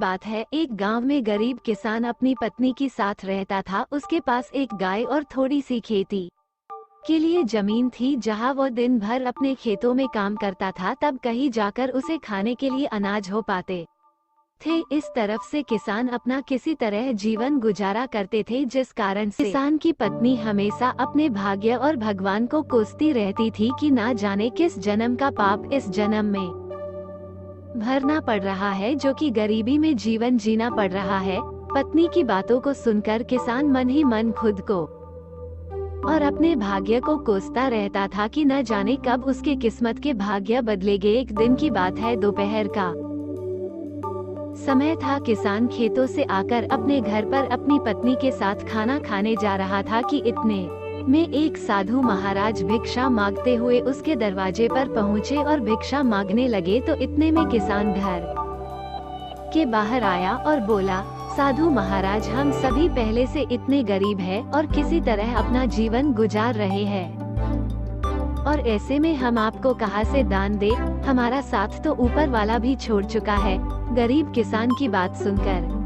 बात है, एक गांव में गरीब किसान अपनी पत्नी के साथ रहता था। उसके पास एक गाय और थोड़ी सी खेती के लिए जमीन थी, जहां वो दिन भर अपने खेतों में काम करता था, तब कहीं जाकर उसे खाने के लिए अनाज हो पाते थे। इस तरफ से किसान अपना किसी तरह जीवन गुजारा करते थे, जिस कारण से किसान की पत्नी हमेशा अपने भाग्य और भगवान को कोसती रहती थी कि ना जाने किस जन्म का पाप इस जन्म में भरना पड़ रहा है, जो कि गरीबी में जीवन जीना पड़ रहा है। पत्नी की बातों को सुनकर किसान मन ही मन खुद को और अपने भाग्य को कोसता रहता था कि न जाने कब उसके किस्मत के भाग्य बदलेंगे। एक दिन की बात है, दोपहर का समय था। किसान खेतों से आकर अपने घर पर अपनी पत्नी के साथ खाना खाने जा रहा था कि इतने में एक साधु महाराज भिक्षा मांगते हुए उसके दरवाजे पर पहुँचे और भिक्षा मांगने लगे। तो इतने में किसान घर के बाहर आया और बोला, साधु महाराज, हम सभी पहले से इतने गरीब हैं और किसी तरह अपना जीवन गुजार रहे हैं, और ऐसे में हम आपको कहां से दान दे, हमारा साथ तो ऊपर वाला भी छोड़ चुका है। गरीब किसान की बात सुनकर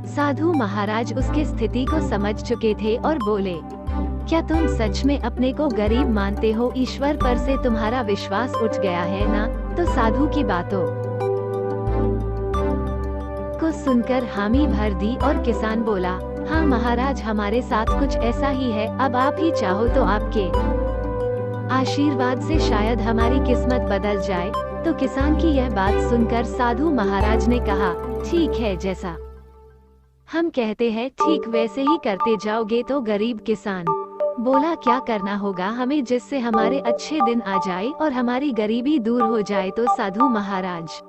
साधु महाराज उसके स्थिति को समझ चुके थे और बोले, क्या तुम सच में अपने को गरीब मानते हो? ईश्वर पर से तुम्हारा विश्वास उठ गया है ना? तो साधु की बातों को सुनकर हामी भर दी और किसान बोला, हाँ महाराज, हमारे साथ कुछ ऐसा ही है। अब आप ही चाहो तो आपके आशीर्वाद से शायद हमारी किस्मत बदल जाए। तो किसान की यह बात सुनकर साधु महाराज ने कहा, ठीक है, जैसा हम कहते हैं ठीक वैसे ही करते जाओगे। तो गरीब किसान बोला, क्या करना होगा हमें जिससे हमारे अच्छे दिन आ जाए और हमारी गरीबी दूर हो जाए? तो साधु महाराज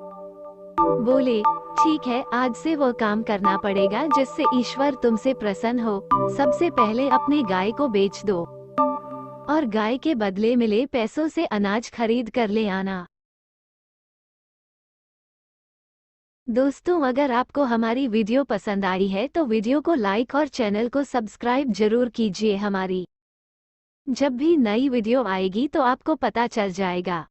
बोले, ठीक है, आज से वो काम करना पड़ेगा जिससे ईश्वर तुमसे प्रसन्न हो। सबसे पहले अपने गाय को बेच दो और गाय के बदले मिले पैसों से अनाज खरीद कर ले आना। दोस्तों, अगर आपको हमारी वीडियो पसंद आई है तो वीडियो को लाइक और चैनल को सब्सक्राइब जरूर कीजिए। हमारी जब भी नई वीडियो आएगी तो आपको पता चल जाएगा।